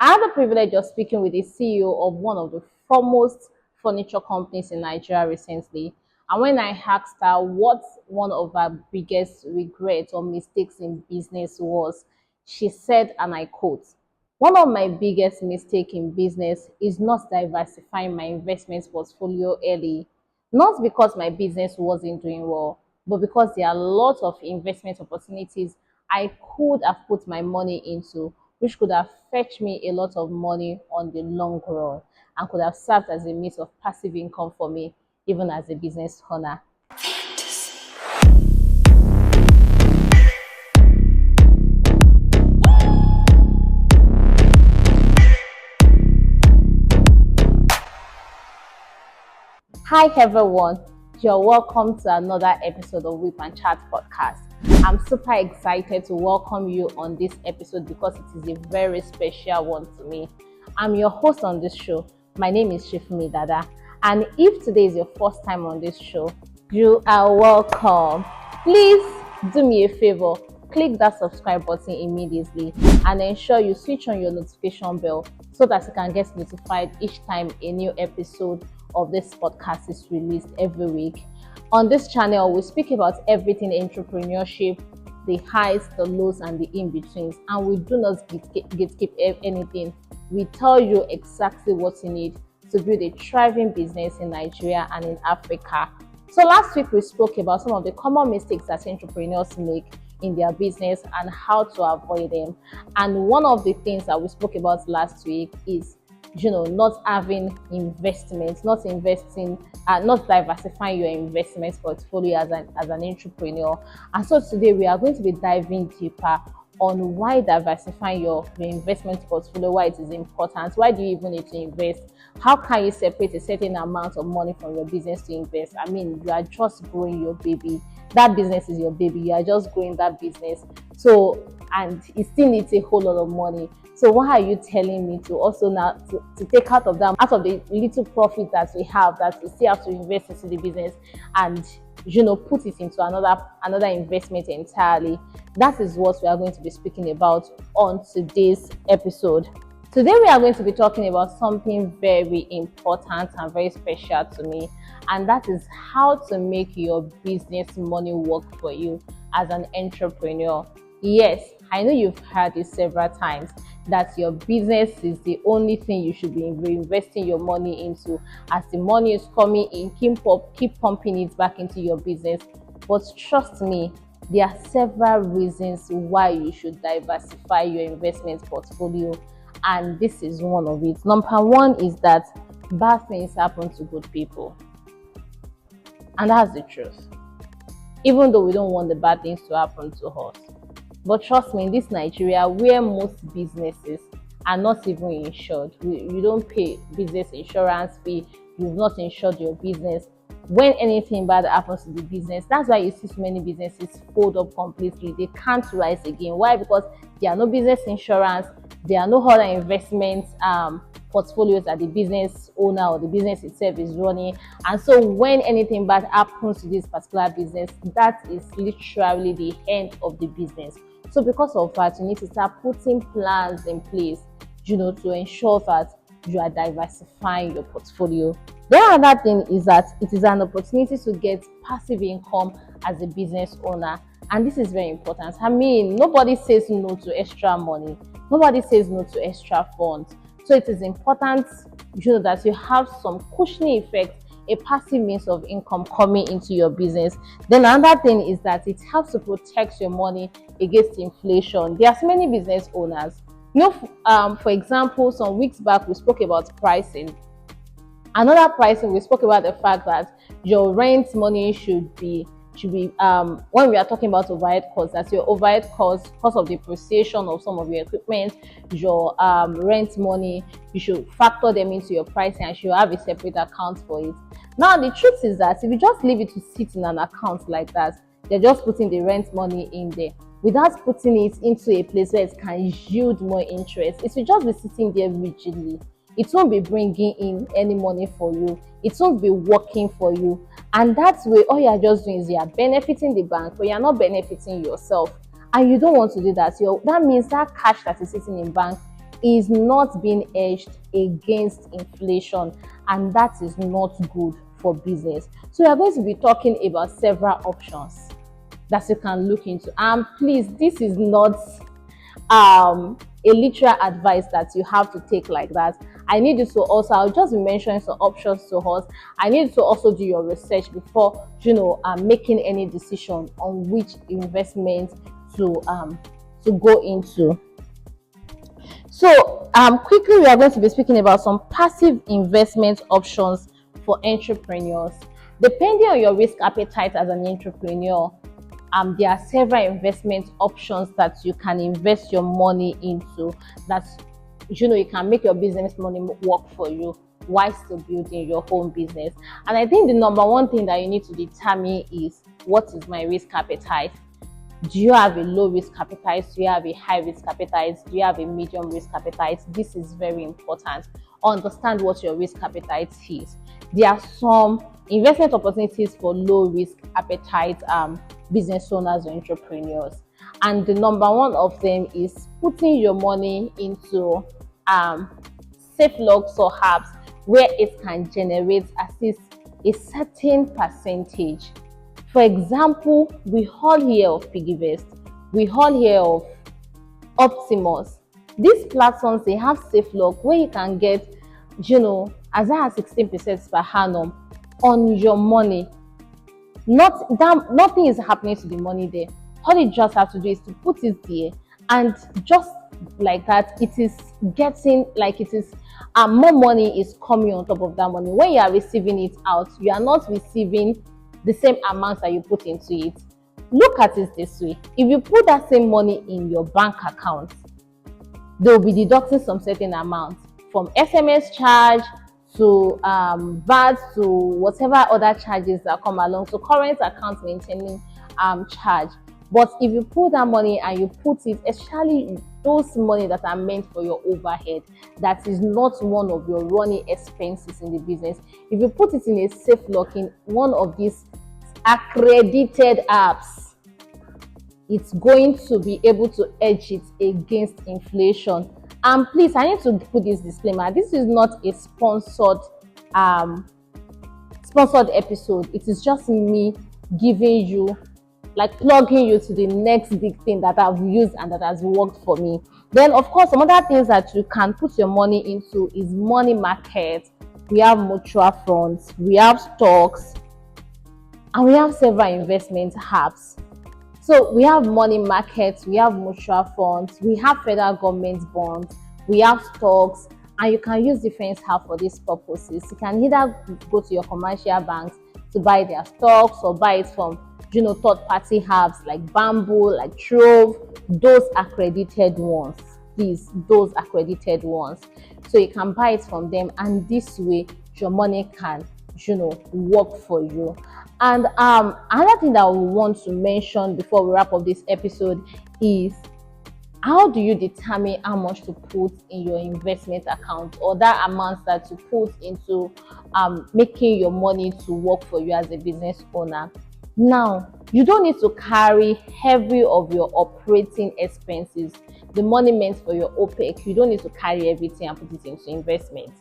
I had the privilege of speaking with the CEO of one of the foremost furniture companies in Nigeria recently. And when I asked her what one of her biggest regrets or mistakes in business was, she said, and I quote, "One of my biggest mistakes in business is not diversifying my investments portfolio early, not because my business wasn't doing well, but because there are lots of investment opportunities I could have put my money into, which could have fetched me a lot of money on the long run and could have served as a means of passive income for me, even as a business owner." Hi everyone, you're welcome to another episode of Whip and Chat podcast. I'm super excited to welcome you on this episode because it is a very special one to me. I'm your host on this show. My name is Shifumi Dada, and if today is your first time on this show, you are welcome. Please do me a favor, click that subscribe button immediately and ensure you switch on your notification bell so that you can get notified each time a new episode of this podcast is released every week. On this channel, we speak about everything entrepreneurship, the highs, the lows, and the in-betweens, and we do not gatekeep anything. We tell you exactly what you need to build a thriving business in Nigeria and in Africa. So last week, we spoke about some of the common mistakes that entrepreneurs make in their business and how to avoid them. And one of the things that we spoke about last week is not having investments, not investing, not diversifying your investment portfolio as an entrepreneur. And so today we are going to be diving deeper on why diversifying your investment portfolio, why it is important, why do you even need to invest, how can you separate a certain amount of money from your business to invest. I mean, you are just growing your baby. That business is your baby. You are just growing that business. So, and it still needs a whole lot of money. So why are you telling me to also now to take out of the little profit that we have, that we still have to invest into the business and put it into another investment entirely? That is what we are going to be speaking about on today's episode. Today we are going to be talking about something very important and very special to me, and that is how to make your business money work for you as an entrepreneur. Yes, I know you've heard it several times that your business is the only thing you should be reinvesting your money into. As the money is coming in, keep pumping it back into your business. But trust me, there are several reasons why you should diversify your investment portfolio, and this is one of it. Number one is that bad things happen to good people, and that's the truth. Even though we don't want the bad things to happen to us. But trust me, in this Nigeria, where most businesses are not even insured, you don't pay business insurance fee, you've not insured your business. When anything bad happens to the business, that's why you see so many businesses fold up completely. They can't rise again. Why? Because there are no business insurance, there are no other investments portfolios that the business owner or the business itself is running. And so when anything bad happens to this particular business, that is literally the end of the business. So because of that, you need to start putting plans in place, to ensure that you are diversifying your portfolio. The other thing is that it is an opportunity to get passive income as a business owner. And this is very important. I mean, nobody says no to extra money. Nobody says no to extra funds. So it is important, that you have some cushioning effect, a passive means of income coming into your business. Then another thing is that it helps to protect your money against inflation. There are so many business owners. For example, some weeks back we spoke about pricing. Another pricing, we spoke about the fact that your rent money should be when we are talking about overhead costs, that's your overhead cost of depreciation of some of your equipment, your rent money, you should factor them into your pricing and you should have a separate account for it. Now the truth is that if you just leave it to sit in an account like that, they're just putting the rent money in there without putting it into a place where it can yield more interest. It will just be sitting there rigidly. It won't be bringing in any money for you. It won't be working for you. And that's way all you're just doing is you're benefiting the bank, but you're not benefiting yourself. And you don't want to do that. That means that cash that is sitting in bank, is not being hedged against inflation, and that is not good for business. So we are going to be talking about several options that you can look into. And please, this is not a literal advice that you have to take like that. I need you to also, I'll just be mentioning some options to us. I need you to also do your research before making any decision on which investment to go into. So quickly, we are going to be speaking about some passive investment options for entrepreneurs. Depending on your risk appetite as an entrepreneur, there are several investment options that you can invest your money into, that you can make your business money work for you while still building your own business. And I think the number one thing that you need to determine is, what is my risk appetite? Do you have a low risk appetite? Do you have a high risk appetite? Do you have a medium risk appetite? This is very important. Understand what your risk appetite is. There are some investment opportunities for low risk appetite business owners or entrepreneurs, and the number one of them is putting your money into safe logs or apps where it can generate at least a certain percentage. For example, we all hear of Piggyvest, we all hear of Optimus. These platforms, they have safe log where you can get as high as 16% per annum on your money. Nothing is happening to the money there. All you just have to do is to put it there, and just like that, it is getting more money is coming on top of that money. When you are receiving it out, you are not receiving the same amount that you put into it. Look at it this way: if you put that same money in your bank account, they will be deducting some certain amount, from SMS charge to VAT to whatever other charges that come along, so current account maintaining charge. But if you put that money and you put it, especially those money that are meant for your overhead, that is not one of your running expenses in the business, if you put it in a safe lock in one of these accredited apps, it's going to be able to hedge it against inflation. And please, I need to put this disclaimer: this is not a sponsored episode. It is just me giving you, plugging you to the next big thing that I've used and that has worked for me. Then, of course, some other things that you can put your money into is money market. We have mutual funds, we have stocks, and we have several investment apps. So we have money markets, we have mutual funds, we have federal government bonds, we have stocks, and you can use different apps for these purposes. You can either go to your commercial banks to buy their stocks, or buy it from third-party apps like Bamboo, like Trove, those accredited ones. Those accredited ones. So you can buy it from them, and this way your money can work for you. And another thing that we want to mention before we wrap up this episode is, how do you determine how much to put in your investment account, or that amount that you put into making your money to work for you as a business owner? Now, you don't need to carry heavy of your operating expenses, the money meant for your OPEX. You don't need to carry everything and put it into investment.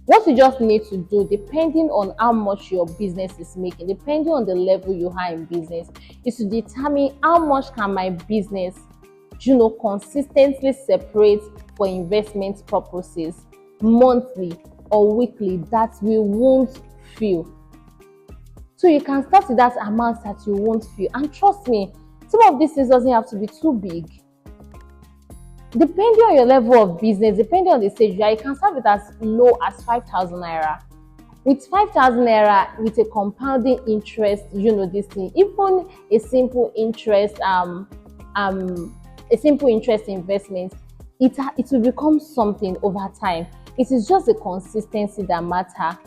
What you just need to do, depending on how much your business is making, depending on the level you are in business, is to determine how much can my business, consistently separate for investment purposes, monthly or weekly, that we won't feel. So you can start with that amount that you won't feel. And trust me, some of these things doesn't have to be too big. Depending on your level of business, depending on the stage you are, you can start with as low as 5,000 naira. With 5,000 naira, with a compounding interest, this thing, even a simple interest, investment, it will become something over time. It is just the consistency that matters.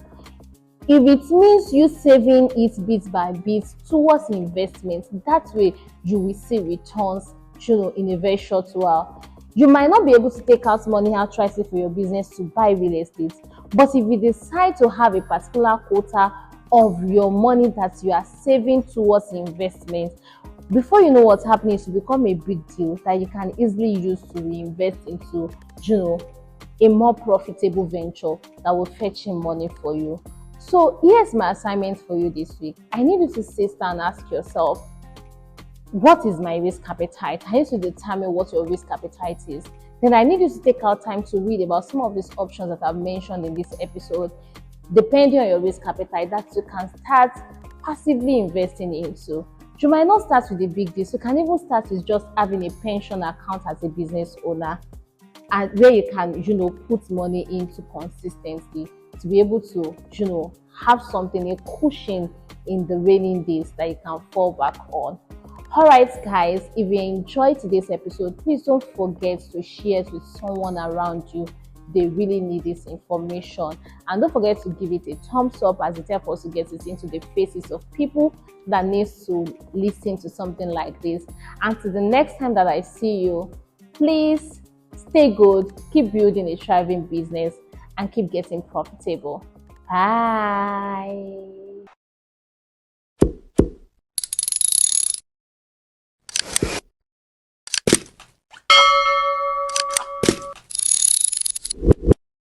If it means you saving it bit by bit towards investment, that way you will see returns, in a very short while. You might not be able to take out money outright for your business to buy real estate, but if you decide to have a particular quota of your money that you are saving towards investment, before you know what's happening, it will become a big deal that you can easily use to reinvest into you know, a more profitable venture that will fetch in money for you. So here's my assignment for you this week. I need you to sit down and ask yourself, what is my risk appetite? I need to determine what your risk appetite is. Then I need you to take out time to read about some of these options that I've mentioned in this episode, depending on your risk appetite, that you can start passively investing into. You might not start with the big deals. You can even start with just having a pension account as a business owner, and where you can, put money into consistently to be able to, have something, a cushion in the raining days that you can fall back on. All right, guys, if you enjoyed today's episode, please don't forget to share it with someone around you. They really need this information. And don't forget to give it a thumbs up, as it helps us to get it into the faces of people that needs to listen to something like this. Until the next time that I see you, please stay good, keep building a thriving business, and keep getting profitable. Bye.